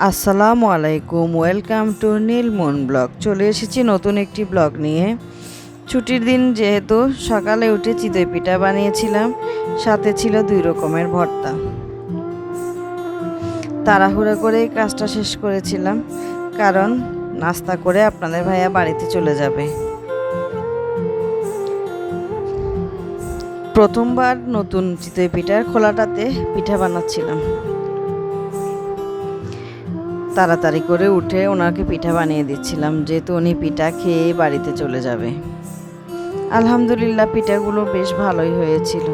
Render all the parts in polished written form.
আসসালামু আলাইকুম, welcome to Nilmon blog. চলে এসেছি নতুন একটি ব্লগ নিয়ে। ছুটির দিন যেহেতু সকালে উঠে চিতই পিঠা বানিয়েছিলাম, সাথে ছিল 2 রকমের ভর্তা। তাড়াহুড়ো করে কাজটা শেষ করেছিলাম, কারণ নাস্তা করে আপনাদের ভাইয়া বাড়িতে চলে যাবে। প্রথমবার নতুন চিতই পিঠার খোলাটাতে পিঠা বানাচ্ছিলাম। তাড়াতাড়ি করে উঠে ওনাকে পিঠা বানিয়ে দিচ্ছিলাম, যেহেতু উনি পিঠা খেয়ে বাড়িতে চলে যাবে। আলহামদুলিল্লাহ, পিঠাগুলো বেশ ভালোই হয়েছিল।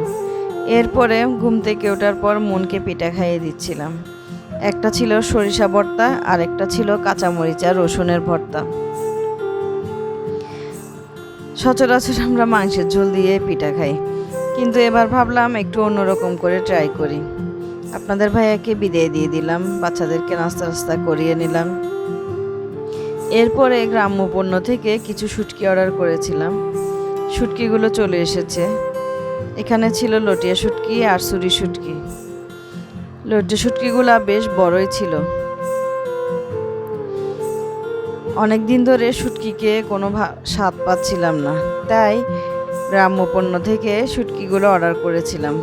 এরপরে ঘুম থেকে ওঠার পর মনকে পিঠা খাইয়ে দিচ্ছিলাম। একটা ছিল সরিষা ভর্তা আর একটা ছিল কাঁচামরিচ আর রসুনের ভর্তা। সচরাচর আমরা মাংসের ঝোল দিয়ে পিঠা খাই, কিন্তু এবার ভাবলাম একটু অন্যরকম করে ট্রাই করি। আপনাদের ভাইয়াকে বিদায় দিয়ে দিলাম, বাচ্চাদেরকে নাস্তা করিয়ে নিলাম। এরপরে গ্রাম্য পণ্য থেকে কিছু শুটকি অর্ডার করেছিলাম। শুটকিগুলো চলে এসেছে। এখানে ছিল লটিয়া শুটকি আর সুরি শুটকি। লটিয়া শুটকিগুলো বেশ বড়ই ছিল। অনেক দিন ধরে শুটকিকে কোনো স্বাদ পাচ্ছিলাম না, তাই গ্রাম্য পণ্য থেকে শুটকিগুলো অর্ডার করেছিলাম।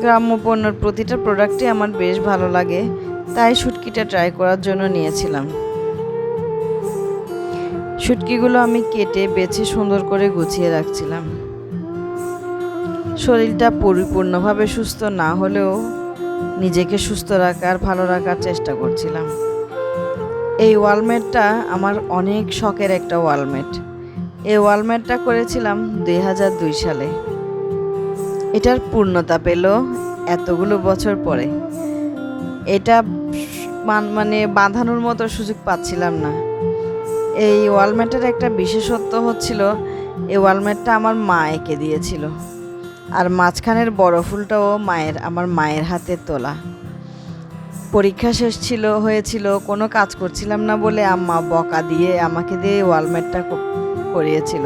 গ্রাম্য পণ্যর প্রতিটা প্রোডাক্টই আমার বেশ ভালো লাগে, তাই শুটকিটা ট্রাই করার জন্য নিয়েছিলাম। শুটকিগুলো আমি কেটে বেছে সুন্দর করে গুছিয়ে রাখছিলাম। শরীরটা পরিপূর্ণভাবে সুস্থ না হলেও নিজেকে সুস্থ রাখার ভালো রাখার চেষ্টা করছিলাম। এই ওয়ালমেটটা আমার অনেক শখের একটা ওয়ালমেট। এই ওয়ালমেটটা করেছিলাম 2002 সালে। এটার পূর্ণতা পেল এতগুলো বছর পরে। এটা মানে বাঁধানোর মতো সুযোগ পাচ্ছিলাম না। এই ওয়ালমেটের একটা বিশেষত্ব হচ্ছিল, এই ওয়ালমেটটা আমার মা এঁকে দিয়েছিল, আর মাঝখানের বড় ফুলটাও আমার মায়ের হাতে তোলা। পরীক্ষা শেষ হয়েছিল, কোনো কাজ করছিলাম না বলে আম্মা বকা দিয়ে আমাকে দিয়ে ওয়ালমেটটা করিয়েছিল।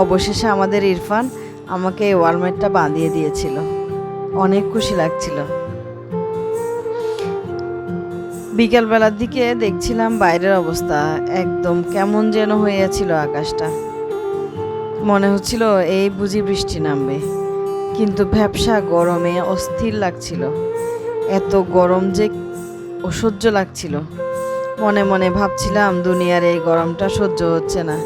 অবশেষে আমাদের ইরফান আমাকে এই ওয়ালমেটটা বাঁধিয়ে দিয়েছিল। অনেক খুশি লাগছিল। বিকালবেলার দিকে দেখছিলাম বাইরের অবস্থা একদম কেমন যেন হয়েছিল আকাশটা। মনে হচ্ছিল এই বুঝি বৃষ্টি নামবে, কিন্তু ভ্যাপসা গরমে অস্থির লাগছিল। এত গরম যে অসহ্য লাগছিল। মনে মনে ভাবছিলাম দুনিয়ার এই গরমটা সহ্য হচ্ছে না।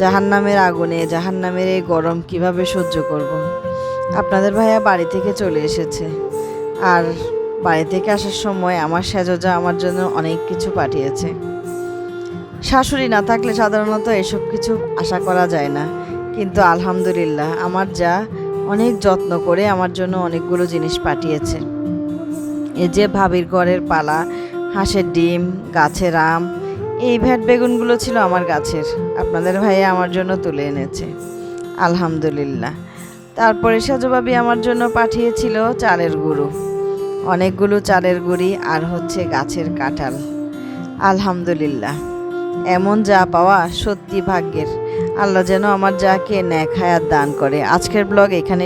জাহান্নামের আগুনে জাহান্নামের এই গরম কিভাবে সহ্য করব। আপনাদের ভাইয়া বাড়ি থেকে চলে এসেছে, আর বাড়ি থেকে আসার সময় আমার সেজজা আমার জন্য অনেক কিছু পাঠিয়েছে। শাশুড়ি না থাকলে সাধারণত এসব কিছু আশা করা যায় না, কিন্তু আলহামদুলিল্লাহ আমার যা অনেক যত্ন করে আমার জন্য অনেকগুলো জিনিস পাঠিয়েছে। এই যে ভাবির ঘরের পালা, হাঁসের ডিম, গাছের আম, এই ভ্যাট বেগুনগুলো ছিল আমার গাছের, আপনাদের ভাইয়া আমার জন্য তুলে এনেছে, আলহামদুলিল্লাহ। তারপরে সাজুবাবি আমার জন্য পাঠিয়েছিল চালের গুঁড়ো, অনেকগুলো চালের গুঁড়ি, আর হচ্ছে গাছের কাঁঠাল। আলহামদুলিল্লাহ, এমন যা পাওয়া সত্যি ভাগ্যের। আল্লাহ যেন আমার যাকে নেক হায়াত দান করে। আজকের ব্লগ এখানে